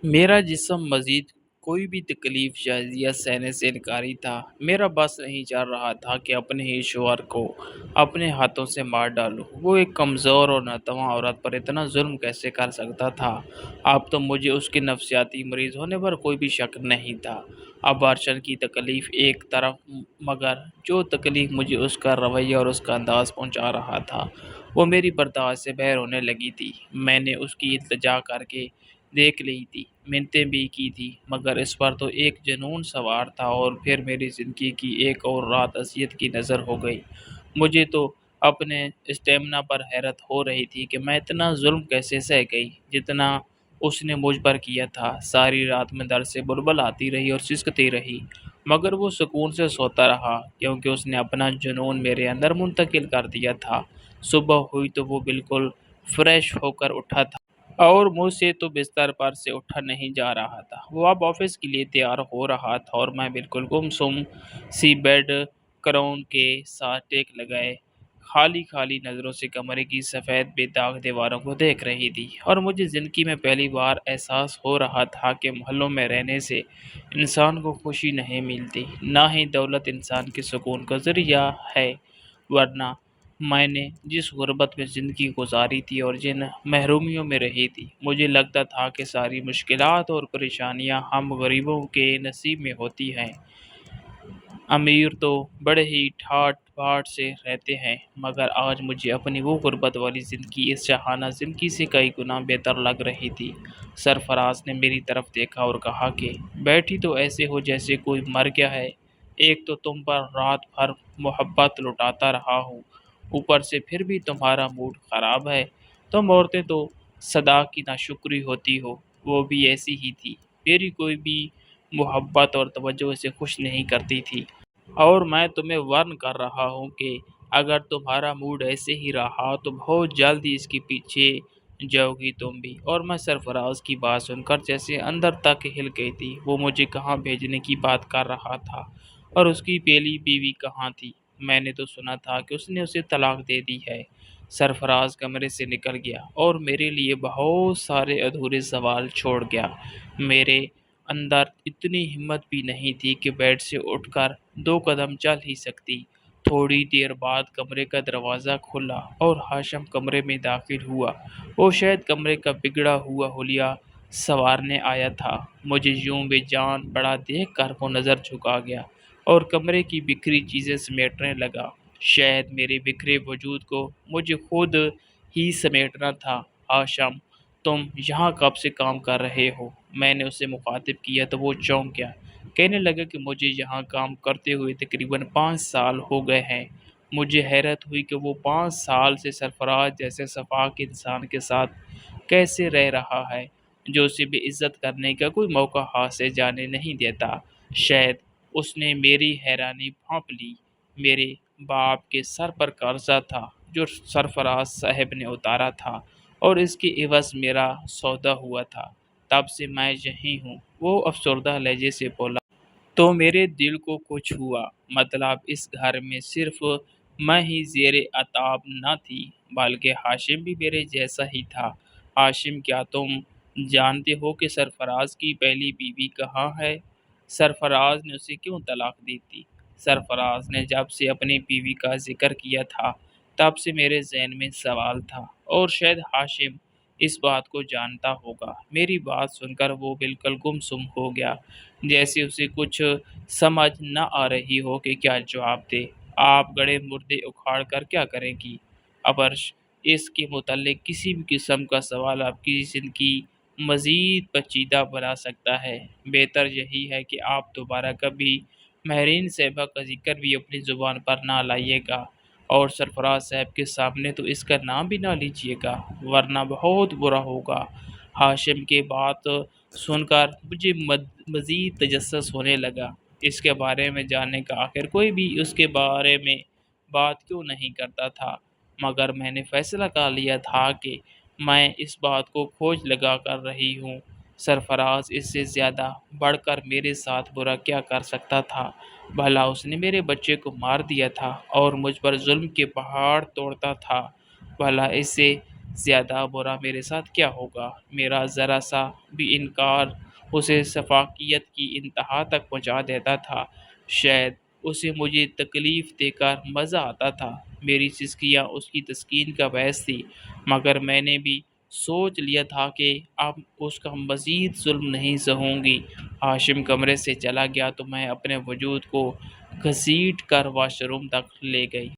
میرا جسم مزید کوئی بھی تکلیف جائزیہ سہنے سے انکاری تھا۔ میرا بس نہیں چل رہا تھا کہ اپنے ہی شوہر کو اپنے ہاتھوں سے مار ڈالوں۔ وہ ایک کمزور اور ناتواں عورت پر اتنا ظلم کیسے کر سکتا تھا؟ اب تو مجھے اس کے نفسیاتی مریض ہونے پر کوئی بھی شک نہیں تھا۔ اب ارشد کی تکلیف ایک طرف، مگر جو تکلیف مجھے اس کا رویہ اور اس کا انداز پہنچا رہا تھا وہ میری برداشت سے باہر ہونے لگی تھی۔ میں نے اس کی التجا کر کے دیکھ لی تھی، منتیں بھی کی تھی، مگر اس پر تو ایک جنون سوار تھا۔ اور پھر میری زندگی کی ایک اور رات اذیت کی نظر ہو گئی۔ مجھے تو اپنے اسٹیمنا پر حیرت ہو رہی تھی کہ میں اتنا ظلم کیسے سہ گئی جتنا اس نے مجھ پر کیا تھا۔ ساری رات میں درد سے بلبل آتی رہی اور سسکتی رہی، مگر وہ سکون سے سوتا رہا کیونکہ اس نے اپنا جنون میرے اندر منتقل کر دیا تھا۔ صبح ہوئی تو وہ بالکل فریش ہو کر اٹھا تھا اور مجھ سے تو بستر پر سے اٹھا نہیں جا رہا تھا۔ وہ اب آفس کے لیے تیار ہو رہا تھا اور میں بالکل گمسم سی بیڈ کراؤن کے ساتھ ٹیک لگائے خالی خالی نظروں سے کمرے کی سفید بے داغ دیواروں کو دیکھ رہی تھی۔ اور مجھے زندگی میں پہلی بار احساس ہو رہا تھا کہ محلوں میں رہنے سے انسان کو خوشی نہیں ملتی، نہ ہی دولت انسان کے سکون کا ذریعہ ہے، ورنہ میں نے جس غربت میں زندگی گزاری تھی اور جن محرومیوں میں رہی تھی، مجھے لگتا تھا کہ ساری مشکلات اور پریشانیاں ہم غریبوں کے نصیب میں ہوتی ہیں۔ امیر تو بڑے ہی ٹھاٹ باٹ سے رہتے ہیں، مگر آج مجھے اپنی وہ غربت والی زندگی اس شاہانہ زندگی سے کئی گنا بہتر لگ رہی تھی۔ سرفراز نے میری طرف دیکھا اور کہا کہ بیٹھی تو ایسے ہو جیسے کوئی مر گیا ہے۔ ایک تو تم پر رات بھر محبت لٹاتا رہا ہوں، اوپر سے پھر بھی تمہارا موڈ خراب ہے۔ تم عورتیں تو صدا کی ناشکری ہوتی ہو، وہ بھی ایسی ہی تھی۔ میری کوئی بھی محبت اور توجہ اسے خوش نہیں کرتی تھی، اور میں تمہیں ورن کر رہا ہوں کہ اگر تمہارا موڈ ایسے ہی رہا تو بہت جلد ہی اس کے پیچھے جاؤ گی تم بھی۔ اور میں سرفراز کی بات سن کر جیسے اندر تک ہل گئی تھی۔ وہ مجھے کہاں بھیجنے کی بات کر رہا تھا اور اس کی پہلی بیوی کہاں تھی؟ میں نے تو سنا تھا کہ اس نے اسے طلاق دے دی ہے۔ سرفراز کمرے سے نکل گیا اور میرے لیے بہت سارے ادھورے سوال چھوڑ گیا۔ میرے اندر اتنی ہمت بھی نہیں تھی کہ بیڈ سے اٹھ کر 2 قدم چل ہی سکتی۔ تھوڑی دیر بعد کمرے کا دروازہ کھلا اور ہاشم کمرے میں داخل ہوا۔ وہ شاید کمرے کا بگڑا ہوا حلیہ سنوارنے آیا تھا۔ مجھے یوں بے جان پڑا دیکھ کر وہ نظر جھکا گیا اور کمرے کی بکھری چیزیں سمیٹنے لگا۔ شاید میرے بکھرے وجود کو مجھے خود ہی سمیٹنا تھا۔ ہاشم، تم یہاں کب سے کام کر رہے ہو؟ میں نے اسے مخاطب کیا تو وہ چونک گیا، کہنے لگا کہ مجھے یہاں کام کرتے ہوئے تقریباً 5 سال ہو گئے ہیں۔ مجھے حیرت ہوئی کہ وہ 5 سال سے سرفراز جیسے شفاق انسان کے ساتھ کیسے رہ رہا ہے جو اسے بے عزت کرنے کا کوئی موقع ہاتھ سے جانے نہیں دیتا۔ شاید اس نے میری حیرانی بھانپ لی۔ میرے باپ کے سر پر قرضہ تھا جو سرفراز صاحب نے اتارا تھا اور اس کے عوض میرا سودا ہوا تھا۔ تب سے میں یہیں ہوں، وہ افسردہ لہجے سے بولا۔ تو میرے دل کو کچھ ہوا۔ مطلب اس گھر میں صرف میں ہی زیر عتاب نہ تھی، بلکہ ہاشم بھی میرے جیسا ہی تھا۔ ہاشم، کیا تم جانتے ہو کہ سرفراز کی پہلی بیوی کہاں ہے؟ سرفراز نے اسے کیوں طلاق دی تھی؟ سرفراز نے جب سے اپنی بیوی کا ذکر کیا تھا تب سے میرے ذہن میں سوال تھا، اور شاید ہاشم اس بات کو جانتا ہوگا۔ میری بات سن کر وہ بالکل گمسم ہو گیا، جیسے اسے کچھ سمجھ نہ آ رہی ہو کہ کیا جواب دے۔ آپ گڑے مردے اکھاڑ کر کیا کریں گی؟ ابرش اس کے متعلق کسی بھی قسم کا سوال آپ کی زندگی مزید پیچیدہ بنا سکتا ہے۔ بہتر یہی ہے کہ آپ دوبارہ کبھی مہرین صاحبہ کا ذکر بھی اپنی زبان پر نہ لائیے گا، اور سرفراز صاحب کے سامنے تو اس کا نام بھی نہ لیجیے گا، ورنہ بہت برا ہوگا۔ ہاشم کے بات سن کر مجھے مزید تجسس ہونے لگا۔ اس کے بارے میں جاننے کا آخر کوئی بھی اس کے بارے میں بات کیوں نہیں کرتا تھا، مگر میں نے فیصلہ کر لیا تھا کہ میں اس بات کو کھوج لگا کر رہی ہوں۔ سرفراز اس سے زیادہ بڑھ کر میرے ساتھ برا کیا کر سکتا تھا؟ بھلا اس نے میرے بچے کو مار دیا تھا اور مجھ پر ظلم کے پہاڑ توڑتا تھا؟ بھلا اس سے زیادہ برا میرے ساتھ کیا ہوگا؟ میرا ذرا سا بھی انکار اسے شفاقیت کی انتہا تک پہنچا دیتا تھا۔ شاید اسے مجھے تکلیف دے کر مزہ آتا تھا۔ میری سسکیاں اس کی تسکین کا باعث تھی، مگر میں نے بھی سوچ لیا تھا کہ اب اس کا مزید ظلم نہیں سہوں گی۔ ہاشم کمرے سے چلا گیا تو میں اپنے وجود کو گھسیٹ کر واش روم تک لے گئی۔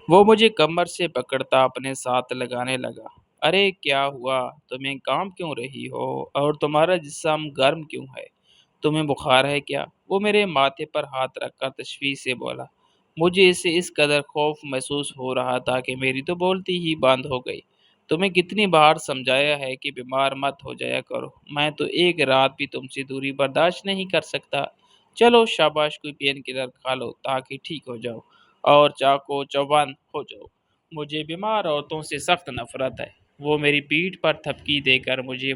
وہ مجھے کمر سے پکڑتا اپنے ساتھ لگانے لگا۔ ارے کیا ہوا؟ تمہیں کام کیوں رہی ہو؟ اور تمہارا جسم گرم کیوں ہے؟ تمہیں بخار ہے کیا؟ وہ میرے ماتھے پر ہاتھ رکھ کر تشویش سے بولا۔ مجھے اس سے اس قدر خوف محسوس ہو رہا تھا کہ میری تو بولتی ہی بند ہو گئی۔ تمہیں کتنی بار سمجھایا ہے کہ بیمار مت ہو جایا کرو۔ میں تو ایک رات بھی تم سے دوری برداشت نہیں کر سکتا۔ چلو شاباش، کوئی پین کلر کھا لو تاکہ ٹھیک ہو جاؤ اور چاقو چوبند ہو جاؤ۔ مجھے بیمار عورتوں سے سخت نفرت ہے۔ وہ میری پیٹھ پر تھپکی دے کر مجھے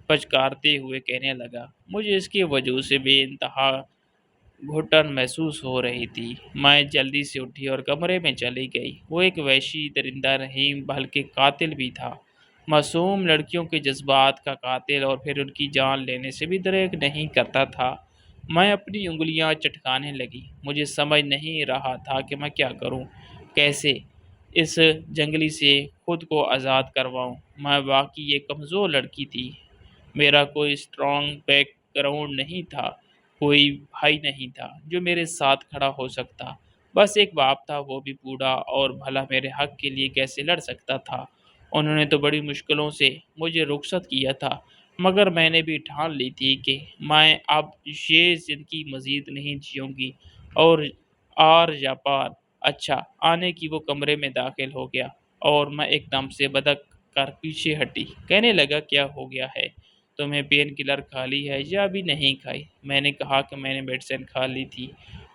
پچکارتے ہوئے کہنے لگا۔ مجھے اس کی وجہ سے بے انتہا گھٹن محسوس ہو رہی تھی۔ میں جلدی سے اٹھی اور کمرے میں چلی گئی۔ وہ ایک وحشی درندہ نہیں بلکہ قاتل بھی تھا، معصوم لڑکیوں کے جذبات کا قاتل، اور پھر ان کی جان لینے سے بھی دریغ نہیں کرتا تھا۔ میں اپنی انگلیاں چٹکانے لگی۔ مجھے سمجھ نہیں رہا تھا کہ میں کیا کروں، کیسے اس جنگلی سے خود کو آزاد کرواؤں۔ میں واقعی ایک کمزور لڑکی تھی۔ میرا کوئی اسٹرانگ بیک گراؤنڈ نہیں تھا، کوئی بھائی نہیں تھا جو میرے ساتھ کھڑا ہو سکتا۔ بس ایک باپ تھا، وہ بھی بوڑھا، اور بھلا میرے حق کے لیے کیسے لڑ سکتا تھا؟ انہوں نے تو بڑی مشکلوں سے مجھے رخصت کیا تھا، مگر میں نے بھی ٹھان لی تھی کہ میں اب یہ زندگی مزید نہیں جیوں گی، اور آر یا پار۔ اچھا آنے کی وہ کمرے میں داخل ہو گیا اور میں ایک دم سے بدک کر پیچھے ہٹی۔ کہنے لگا کیا ہو گیا ہے؟ تمہیں پین کلر کھا لی ہے یا ابھی نہیں کھائی؟ میں نے کہا کہ میں نے میڈیسن کھا لی تھی،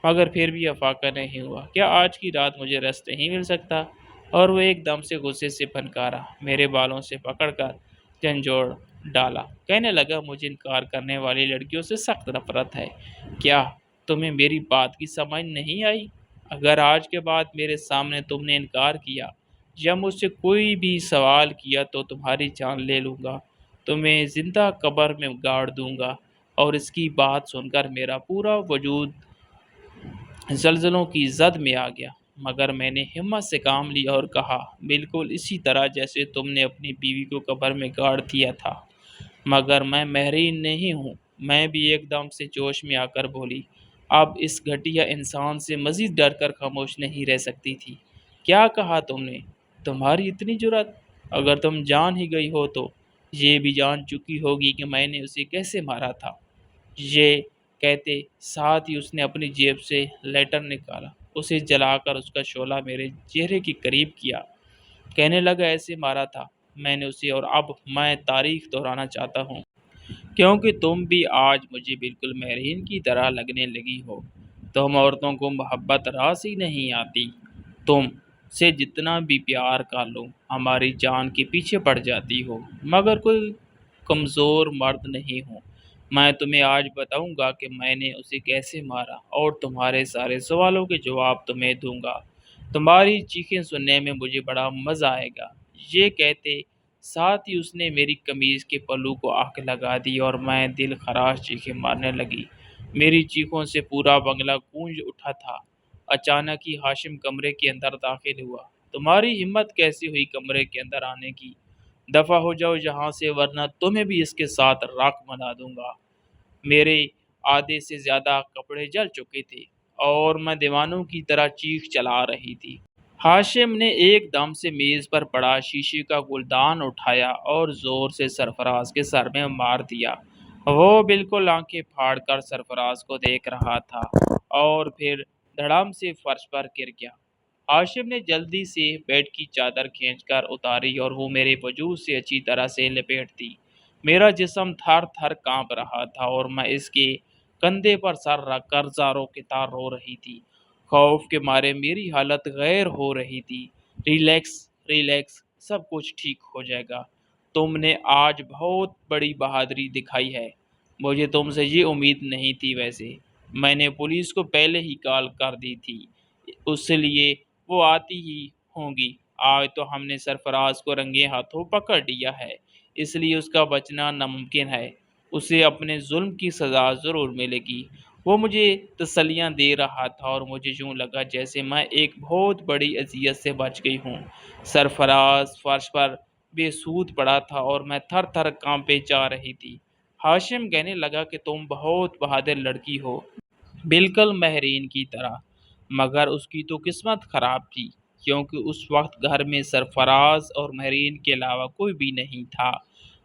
مگر پھر بھی افاقہ نہیں ہوا۔ کیا آج کی رات مجھے ریسٹ نہیں مل سکتا؟ اور وہ ایک دم سے غصے سے پھنکارا، میرے بالوں سے پکڑ کر جھنجھوڑ ڈالا۔ کہنے لگا مجھے انکار کرنے والی لڑکیوں سے سخت نفرت ہے۔ کیا تمہیں میری بات کی سمجھ نہیں آئی؟ اگر آج کے بعد میرے سامنے تم نے انکار کیا یا مجھ سے کوئی بھی سوال کیا تو تمہاری جان لے لوں گا، تمہیں زندہ قبر میں گاڑ دوں گا۔ اور اس کی بات سن کر میرا پورا وجود زلزلوں کی زد میں آ گیا، مگر میں نے ہمت سے کام لیا اور کہا، بالکل اسی طرح جیسے تم نے اپنی بیوی کو قبر میں گاڑ دیا تھا، مگر میں مہرین نہیں ہوں۔ میں بھی ایک دم سے جوش میں آ کر بولی، اب اس گھٹیا انسان سے مزید ڈر کر خاموش نہیں رہ سکتی تھی۔ کیا کہا تم نے؟ تمہاری اتنی جرأت؟ اگر تم جان ہی گئی ہو تو یہ بھی جان چکی ہوگی کہ میں نے اسے کیسے مارا تھا۔ یہ کہتے ساتھ ہی اس نے اپنی جیب سے لیٹر نکالا، اسے جلا کر اس کا شعلہ میرے چہرے کے قریب کیا۔ کہنے لگا ایسے مارا تھا میں نے اسے، اور اب میں تاریخ دہرانا چاہتا ہوں، کیونکہ تم بھی آج مجھے بالکل مہرین کی طرح لگنے لگی ہو۔ تم عورتوں کو محبت راس ہی نہیں آتی۔ تم سے جتنا بھی پیار کر لو ہماری جان کے پیچھے پڑ جاتی ہو، مگر کوئی کمزور مرد نہیں ہوں۔ میں تمہیں آج بتاؤں گا کہ میں نے اسے کیسے مارا، اور تمہارے سارے سوالوں کے جواب تمہیں دوں گا۔ تمہاری چیخیں سننے میں مجھے بڑا مزہ آئے گا۔ یہ کہتے ساتھ ہی اس نے میری قمیض کے پلو کو آگ لگا دی اور میں دل خراش چیخیں مارنے لگی۔ میری چیخوں سے پورا بنگلہ گونج اٹھا تھا۔ اچانک ہی ہاشم کمرے کے اندر داخل ہوا۔ تمہاری ہمت کیسی ہوئی کمرے کے اندر آنے کی؟ دفع ہو جاؤ یہاں سے، ورنہ تمہیں بھی اس کے ساتھ راکھ بنا دوں گا۔ میرے آدھے سے زیادہ کپڑے جل چکے تھے اور میں دیوانوں کی طرح چیخ چلا رہی تھی۔ ہاشم نے ایک دم سے میز پر پڑا شیشے کا گلدان اٹھایا اور زور سے سرفراز کے سر میں مار دیا۔ وہ بالکل آنکھیں پھاڑ کر سرفراز کو دیکھ رہا تھا اور پھر دھڑام سے فرش پر گر گیا۔ ہاشم نے جلدی سے بیڈ کی چادر کھینچ کر اتاری اور وہ میرے وجود سے اچھی طرح سے لپیٹ دی۔ میرا جسم تھر تھر کانپ رہا تھا اور میں اس کے کندھے پر سر رکھ کر زاروں کی طرح رو رہی تھی۔ خوف کے مارے میری حالت غیر ہو رہی تھی۔ ریلیکس ریلیکس، سب کچھ ٹھیک ہو جائے گا۔ تم نے آج بہت بڑی بہادری دکھائی ہے۔ مجھے تم سے یہ امید نہیں تھی۔ ویسے میں نے پولیس کو پہلے ہی کال کر دی تھی، اس لیے وہ آتی ہی ہوں گی۔ آج تو ہم نے سرفراز کو رنگے ہاتھوں پکڑ لیا ہے، اس لیے اس کا بچنا ناممکن ہے۔ اسے اپنے ظلم کی سزا ضرور ملے گی۔ وہ مجھے تسلیاں دے رہا تھا اور مجھے یوں لگا جیسے میں ایک بہت بڑی اذیت سے بچ گئی ہوں۔ سرفراز فرش پر بے سود پڑا تھا اور میں تھر تھر کانپے جا رہی تھی۔ ہاشم کہنے لگا کہ تم بہت بہادر لڑکی ہو، بالکل مہرین کی طرح، مگر اس کی تو قسمت خراب تھی۔ کیونکہ اس وقت گھر میں سرفراز اور مہرین کے علاوہ کوئی بھی نہیں تھا۔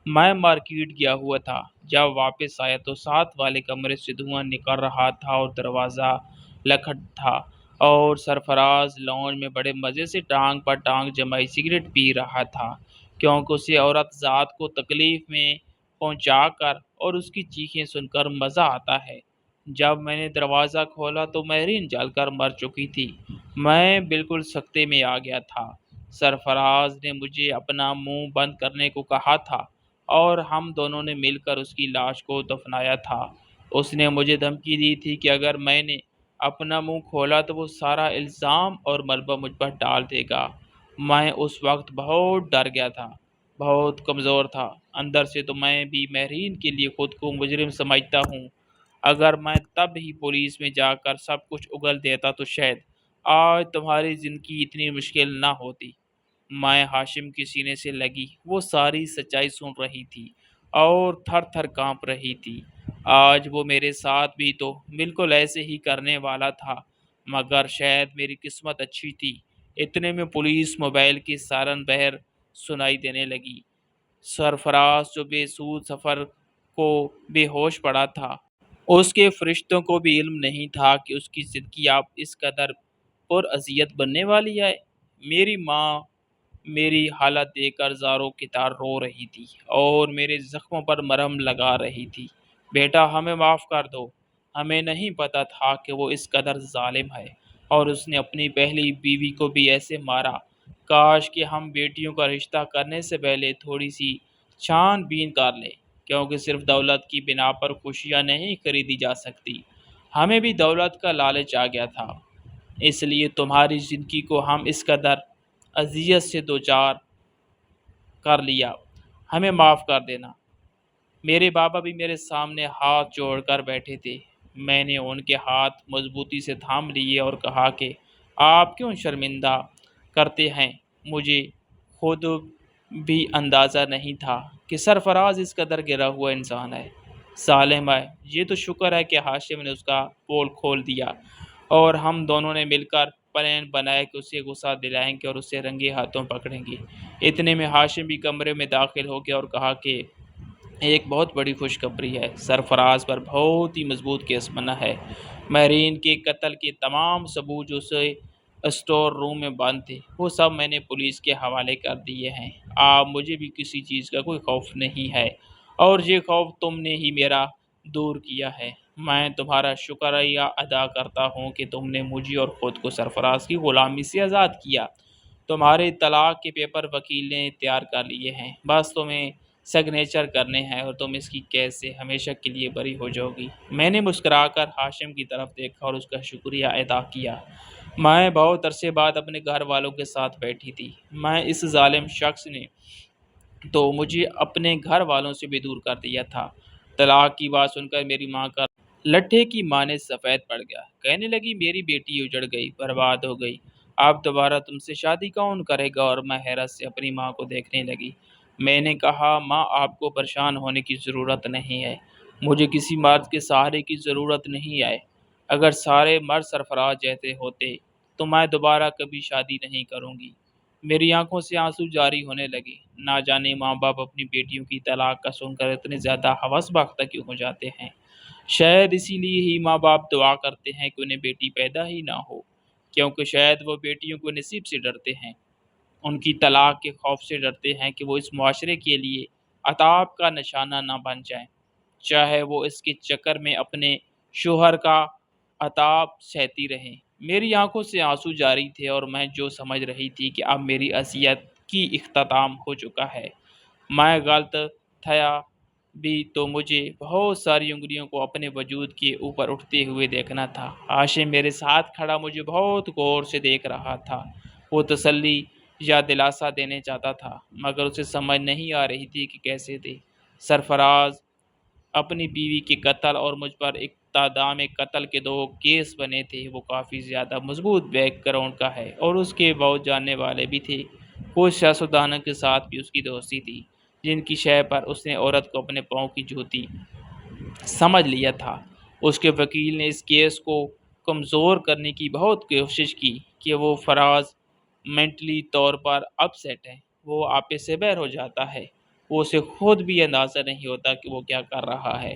میں مارکیٹ گیا ہوا تھا۔ جب واپس آیا تو ساتھ والے کمرے سے دھواں نکل رہا تھا اور دروازہ لکھٹ تھا، اور سرفراز لانج میں بڑے مزے سے ٹانگ پر ٹانگ جمائی سگریٹ پی رہا تھا، کیونکہ اسے عورت ذات کو تکلیف میں پہنچا کر اور اس کی چیخیں سن کر مزہ آتا ہے۔ جب میں نے دروازہ کھولا تو مہرین جل کر مر چکی تھی۔ میں بالکل سکتے میں آ گیا تھا۔ سرفراز نے مجھے اپنا منہ بند کرنے کو کہا تھا اور ہم دونوں نے مل کر اس کی لاش کو دفنایا تھا۔ اس نے مجھے دھمکی دی تھی کہ اگر میں نے اپنا منہ کھولا تو وہ سارا الزام اور ملبہ مجھ پر ڈال دے گا۔ میں اس وقت بہت ڈر گیا تھا، بہت کمزور تھا اندر سے، تو میں بھی مہرین کے لیے خود کو مجرم سمجھتا ہوں۔ اگر میں تب ہی پولیس میں جا کر سب کچھ اگل دیتا تو شاید آج تمہاری زندگی اتنی مشکل نہ ہوتی۔ میں ہاشم کے سینے سے لگی، وہ ساری سچائی سن رہی تھی اور تھر تھر کانپ رہی تھی۔ آج وہ میرے ساتھ بھی تو بالکل ایسے ہی کرنے والا تھا، مگر شاید میری قسمت اچھی تھی۔ اتنے میں پولیس موبائل کی سائرن بہر سنائی دینے لگی۔ سرفراز جو بے سود سفر کو بے ہوش پڑا تھا، اس کے فرشتوں کو بھی علم نہیں تھا کہ اس کی زندگی اب اس قدر پر اذیت بننے والی ہے۔ میری ماں میری حالت دیکھ کر زاروں کی طرح رو رہی تھی اور میرے زخموں پر مرہم لگا رہی تھی۔ بیٹا، ہمیں معاف کر دو، ہمیں نہیں پتا تھا کہ وہ اس قدر ظالم ہے اور اس نے اپنی پہلی بیوی کو بھی ایسے مارا۔ کاش کہ ہم بیٹیوں کا رشتہ کرنے سے پہلے تھوڑی سی چھان بین کر لیں، کیونکہ صرف دولت کی بنا پر خوشیاں نہیں خریدی جا سکتی۔ ہمیں بھی دولت کا لالچ آ گیا تھا، اس لیے تمہاری زندگی کو ہم اس قدر اذیت سے دوچار کر لیا۔ ہمیں معاف کر دینا۔ میرے بابا بھی میرے سامنے ہاتھ جوڑ کر بیٹھے تھے۔ میں نے ان کے ہاتھ مضبوطی سے تھام لیے اور کہا کہ آپ کیوں شرمندہ کرتے ہیں؟ مجھے خود بھی اندازہ نہیں تھا کہ سرفراز اس قدر گرا ہوا انسان ہے، ظالم ہے۔ یہ تو شکر ہے کہ ہاشم نے اس کا پول کھول دیا اور ہم دونوں نے مل کر پلان بنایا کہ اسے غصہ دلائیں گے اور اسے رنگے ہاتھوں پکڑیں گے۔ اتنے میں ہاشم بھی کمرے میں داخل ہو گیا اور کہا کہ ایک بہت بڑی خوشخبری ہے، سرفراز پر بہت ہی مضبوط کیس بنا ہے۔ مہرین کے قتل کے تمام ثبوت جو اسے اسٹور روم میں بند تھے، وہ سب میں نے پولیس کے حوالے کر دیے ہیں۔ اب مجھے بھی کسی چیز کا کوئی خوف نہیں ہے، اور یہ خوف تم نے ہی میرا دور کیا ہے۔ میں تمہارا شکریہ ادا کرتا ہوں کہ تم نے مجھے اور خود کو سرفراز کی غلامی سے آزاد کیا۔ تمہارے طلاق کے پیپر وکیل نے تیار کر لیے ہیں، بس تمہیں سگنیچر کرنے ہیں اور تم اس کی قید سے ہمیشہ کے لیے بری ہو جاؤ گی۔ میں نے مسکرا کر ہاشم کی طرف دیکھا اور اس کا شکریہ ادا کیا۔ میں بہت عرصے بعد اپنے گھر والوں کے ساتھ بیٹھی تھی۔ میں اس ظالم شخص نے تو مجھے اپنے گھر والوں سے بھی دور کر دیا تھا۔ طلاق کی بات سن کر میری ماں کا لٹھے کی ماں سفید پڑ گیا، کہنے لگی میری بیٹی اجڑ گئی، برباد ہو گئی، اب دوبارہ تم سے شادی کون کرے گا؟ اور میں حیرت سے اپنی ماں کو دیکھنے لگی۔ میں نے کہا ماں، آپ کو پریشان ہونے کی ضرورت نہیں ہے، مجھے کسی مرد کے سہارے کی ضرورت نہیں ہے۔ اگر سارے مرد سرفراز جیسے ہوتے تو میں دوبارہ کبھی شادی نہیں کروں گی۔ میری آنکھوں سے آنسو جاری ہونے لگے۔ نہ جانے ماں باپ اپنی بیٹیوں کی طلاق کا سن کر اتنے زیادہ ہوس باختہ کیوں ہو جاتے ہیں؟ شاید اسی لیے ہی ماں باپ دعا کرتے ہیں کہ انہیں بیٹی پیدا ہی نہ ہو، کیونکہ شاید وہ بیٹیوں کو نصیب سے ڈرتے ہیں، ان کی طلاق کے خوف سے ڈرتے ہیں کہ وہ اس معاشرے کے لیے عذاب کا نشانہ نہ بن جائیں، چاہے وہ اس کے چکر میں اپنے شوہر کا عذاب سہتی رہیں۔ میری آنکھوں سے آنسو جاری تھے اور میں جو سمجھ رہی تھی کہ اب میری اذیت کی اختتام ہو چکا ہے۔ میں غلط تھا بھی تو مجھے بہت ساری انگلیوں کو اپنے وجود کے اوپر اٹھتے ہوئے دیکھنا تھا۔ ہاشم میرے ساتھ کھڑا مجھے بہت غور سے دیکھ رہا تھا۔ وہ تسلی یا دلاسا دینے چاہتا تھا، مگر اسے سمجھ نہیں آ رہی تھی کہ کیسے دے۔ سرفراز اپنی بیوی کے قتل اور مجھ پر اقتدام قتل کے دو کیس بنے تھے، وہ کافی زیادہ مضبوط بیک گراؤنڈ کا ہے اور اس کے بہت جاننے والے بھی تھے۔ کچھ سیاستدانوں کے ساتھ بھی اس کی دوستی تھی، جن کی شے پر اس نے عورت کو اپنے پاؤں کی جوتی سمجھ لیا تھا۔ اس کے وکیل نے اس کیس کو کمزور کرنے کی بہت کوشش کی کہ وہ فراز مینٹلی طور پر اپ سیٹ ہے، وہ آپے سے بیر ہو جاتا ہے، وہ اسے خود بھی اندازہ نہیں ہوتا کہ وہ کیا کر رہا ہے۔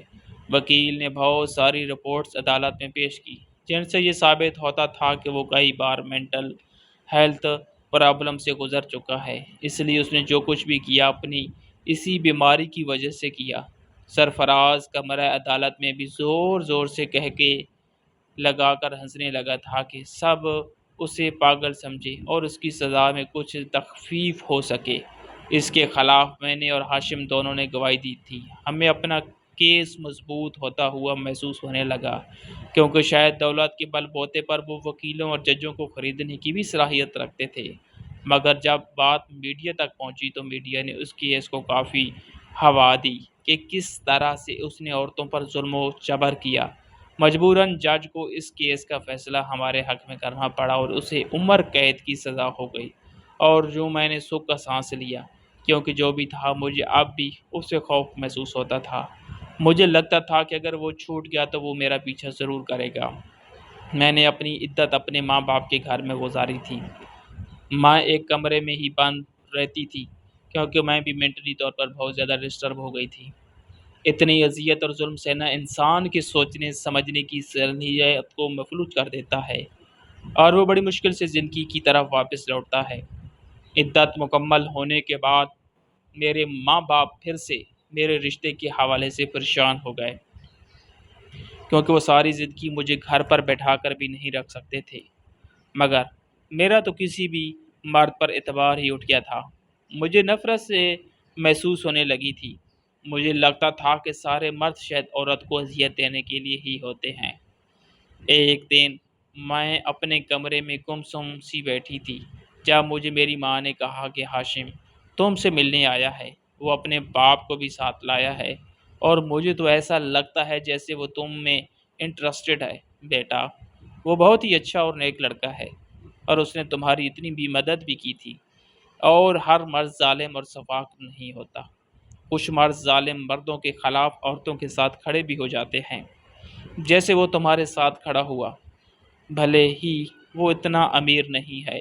وکیل نے بہت ساری رپورٹس عدالت میں پیش کی جن سے یہ ثابت ہوتا تھا کہ وہ کئی بار مینٹل ہیلتھ پرابلم سے گزر چکا ہے، اس لیے اس نے جو کچھ بھی کیا اپنی اسی بیماری کی وجہ سے کیا۔ سرفراز کمرہ عدالت میں بھی زور زور سے کہہ کے لگا کر ہنسنے لگا تھا کہ سب اسے پاگل سمجھے اور اس کی سزا میں کچھ تخفیف ہو سکے۔ اس کے خلاف میں نے اور ہاشم دونوں نے گواہی دی تھی۔ ہمیں اپنا کیس مضبوط ہوتا ہوا محسوس ہونے لگا، کیونکہ شاید دولت کے بل بوتے پر وہ وکیلوں اور ججوں کو خریدنے کی بھی صلاحیت رکھتے تھے۔ مگر جب بات میڈیا تک پہنچی تو میڈیا نے اس کیس کو کافی ہوا دی کہ کس طرح سے اس نے عورتوں پر ظلم و جبر کیا۔ مجبوراً جج کو اس کیس کا فیصلہ ہمارے حق میں کرنا پڑا اور اسے عمر قید کی سزا ہو گئی، اور جو میں نے سکھ کا سانس لیا، کیونکہ جو بھی تھا مجھے اب بھی اس سے خوف محسوس ہوتا تھا۔ مجھے لگتا تھا کہ اگر وہ چھوٹ گیا تو وہ میرا پیچھا ضرور کرے گا۔ میں نے اپنی عدت اپنے ماں باپ کے گھر میں گزاری تھی۔ ماں ایک کمرے میں ہی بند رہتی تھی کیونکہ میں بھی مینٹلی طور پر بہت زیادہ ڈسٹرب ہو گئی تھی۔ اتنی اذیت اور ظلم سہنا انسان کے سوچنے سمجھنے کی صلاحیت کو مفلوج کر دیتا ہے، اور وہ بڑی مشکل سے زندگی کی طرف واپس لوٹتا ہے۔ عدت مکمل ہونے کے بعد میرے ماں باپ پھر سے میرے رشتے کے حوالے سے پریشان ہو گئے، کیونکہ وہ ساری زندگی مجھے گھر پر بیٹھا کر بھی نہیں رکھ سکتے تھے۔ مگر میرا تو کسی بھی مرد پر اعتبار ہی اٹھ گیا تھا۔ مجھے نفرت سے محسوس ہونے لگی تھی۔ مجھے لگتا تھا کہ سارے مرد شاید عورت کو اذیت دینے کے لیے ہی ہوتے ہیں۔ ایک دن میں اپنے کمرے میں گمسم سی بیٹھی تھی جب مجھے میری ماں نے کہا کہ ہاشم تم سے ملنے آیا ہے، وہ اپنے باپ کو بھی ساتھ لایا ہے، اور مجھے تو ایسا لگتا ہے جیسے وہ تم میں انٹرسٹڈ ہے۔ بیٹا، وہ بہت ہی اچھا اور نیک لڑکا ہے، اور اس نے تمہاری اتنی بھی مدد بھی کی تھی۔ اور ہر مرد ظالم اور شفاق نہیں ہوتا، کچھ مرد ظالم مردوں کے خلاف عورتوں کے ساتھ کھڑے بھی ہو جاتے ہیں، جیسے وہ تمہارے ساتھ کھڑا ہوا۔ بھلے ہی وہ اتنا امیر نہیں ہے،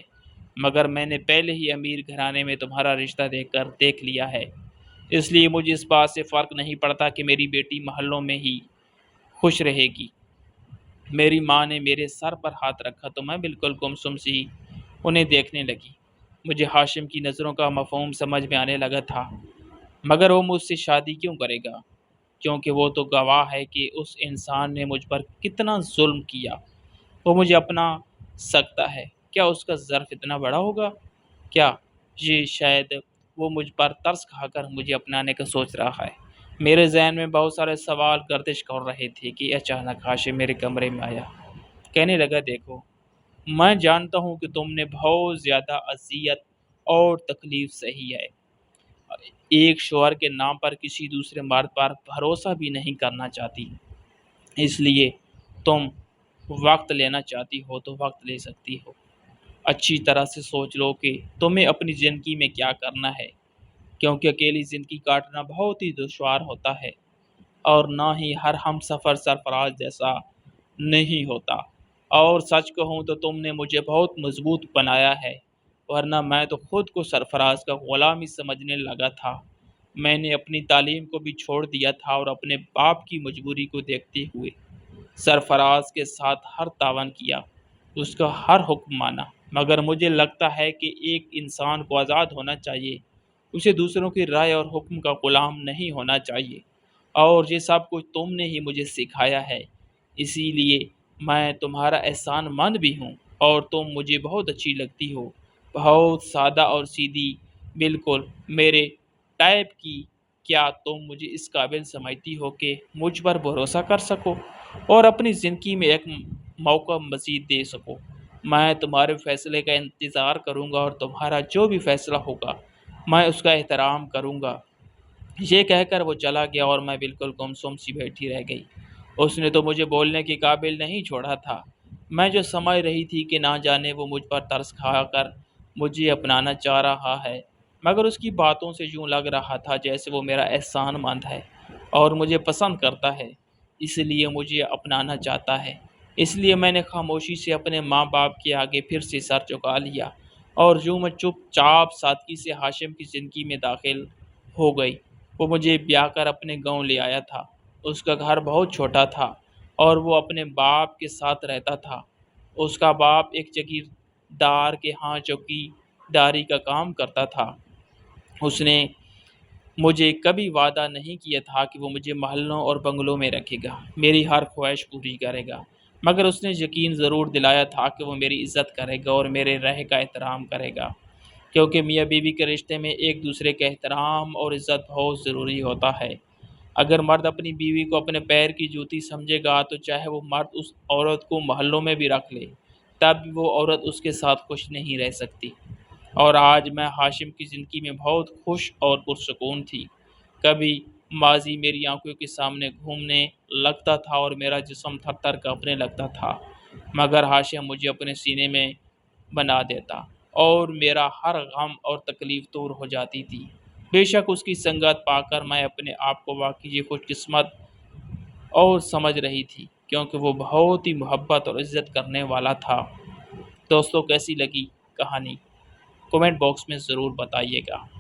مگر میں نے پہلے ہی امیر گھرانے میں تمہارا رشتہ دیکھ لیا ہے، اس لیے مجھے اس بات سے فرق نہیں پڑتا کہ میری بیٹی محلوں میں ہی خوش رہے گی۔ میری ماں نے میرے سر پر ہاتھ رکھا تو میں بالکل گمسم سی انہیں دیکھنے لگی۔ مجھے ہاشم کی نظروں کا مفہوم سمجھ میں آنے لگا تھا، مگر وہ مجھ سے شادی کیوں کرے گا؟ کیونکہ وہ تو گواہ ہے کہ اس انسان نے مجھ پر کتنا ظلم کیا۔ وہ مجھے اپنا سکتا ہے، کیا اس کا ظرف اتنا بڑا ہوگا؟ کیا یہ شاید وہ مجھ پر ترس کھا کر مجھے اپنانے کا سوچ رہا ہے؟ میرے ذہن میں بہت سارے سوال گردش کر رہے تھے کہ اچانک ہاشم میرے کمرے میں آیا۔ کہنے لگا، دیکھو، میں جانتا ہوں کہ تم نے بہت زیادہ اذیت اور تکلیف سہی ہے۔ ایک شوہر کے نام پر کسی دوسرے مرد پر بھروسہ بھی نہیں کرنا چاہتی، اس لیے تم وقت لینا چاہتی ہو تو وقت لے سکتی ہو۔ اچھی طرح سے سوچ لو کہ تمہیں اپنی زندگی میں کیا کرنا ہے، کیونکہ اکیلی زندگی کاٹنا بہت ہی دشوار ہوتا ہے، اور نہ ہی ہر ہم سفر سرفراز جیسا نہیں ہوتا۔ اور سچ کہوں تو تم نے مجھے بہت مضبوط بنایا ہے، ورنہ میں تو خود کو سرفراز کا غلام ہی سمجھنے لگا تھا۔ میں نے اپنی تعلیم کو بھی چھوڑ دیا تھا اور اپنے باپ کی مجبوری کو دیکھتے ہوئے سرفراز کے ساتھ ہر تعاون کیا، اس کا ہر حکم مانا۔ مگر مجھے لگتا ہے کہ ایک انسان کو آزاد ہونا چاہیے، اسے دوسروں کی رائے اور حکم کا غلام نہیں ہونا چاہیے، اور یہ سب کچھ تم نے ہی مجھے سکھایا ہے۔ اسی لیے میں تمہارا احسان مند بھی ہوں، اور تم مجھے بہت اچھی لگتی ہو، بہت سادہ اور سیدھی، بالکل میرے ٹائپ کی۔ کیا تم مجھے اس قابل سمجھتی ہو کہ مجھ پر بھروسہ کر سکو اور اپنی زندگی میں ایک موقع مزید دے سکو؟ میں تمہارے فیصلے کا انتظار کروں گا، اور تمہارا جو بھی فیصلہ ہوگا میں اس کا احترام کروں گا۔ یہ کہہ کر وہ چلا گیا اور میں بالکل گمسم سی بیٹھی رہ گئی۔ اس نے تو مجھے بولنے کے قابل نہیں چھوڑا تھا۔ میں جو سمجھ رہی تھی کہ نہ جانے وہ مجھ پر ترس کھا کر مجھے اپنانا چاہ رہا ہے، مگر اس کی باتوں سے یوں لگ رہا تھا جیسے وہ میرا احسان مند ہے اور مجھے پسند کرتا ہے، اس لیے مجھے اپنانا چاہتا ہے۔ اس لیے میں نے خاموشی سے اپنے ماں باپ کے آگے پھر سے سر جھکا لیا اور یوں میں چپ چاپ سادگی سے ہاشم کی زندگی میں داخل ہو گئی۔ وہ مجھے بیاہ کر اپنے گاؤں لے آیا تھا۔ اس کا گھر بہت چھوٹا تھا اور وہ اپنے باپ کے ساتھ رہتا تھا۔ اس کا باپ ایک جگیردار کے ہاں چوکی داری کا کام کرتا تھا۔ اس نے مجھے کبھی وعدہ نہیں کیا تھا کہ وہ مجھے محلوں اور بنگلوں میں رکھے گا، میری ہر خواہش پوری کرے گا، مگر اس نے یقین ضرور دلایا تھا کہ وہ میری عزت کرے گا اور میرے رہ کا احترام کرے گا، کیونکہ میاں بیوی کے رشتے میں ایک دوسرے کا احترام اور عزت بہت ضروری ہوتا ہے۔ اگر مرد اپنی بیوی کو اپنے پیر کی جوتی سمجھے گا تو چاہے وہ مرد اس عورت کو محلوں میں بھی رکھ لے، تب بھی وہ عورت اس کے ساتھ خوش نہیں رہ سکتی۔ اور آج میں ہاشم کی زندگی میں بہت خوش اور پرسکون تھی۔ کبھی ماضی میری آنکھوں کے سامنے گھومنے لگتا تھا اور میرا جسم تھر تھر کانپنے لگتا تھا، مگر ہاشم مجھے اپنے سینے میں بنا دیتا اور میرا ہر غم اور تکلیف دور ہو جاتی تھی۔ بے شک اس کی سنگت پا کر میں اپنے آپ کو واقعی خوش قسمت اور سمجھ رہی تھی، کیونکہ وہ بہت ہی محبت اور عزت کرنے والا تھا۔ دوستوں کیسی لگی کہانی؟ کومنٹ باکس میں ضرور بتائیے گا۔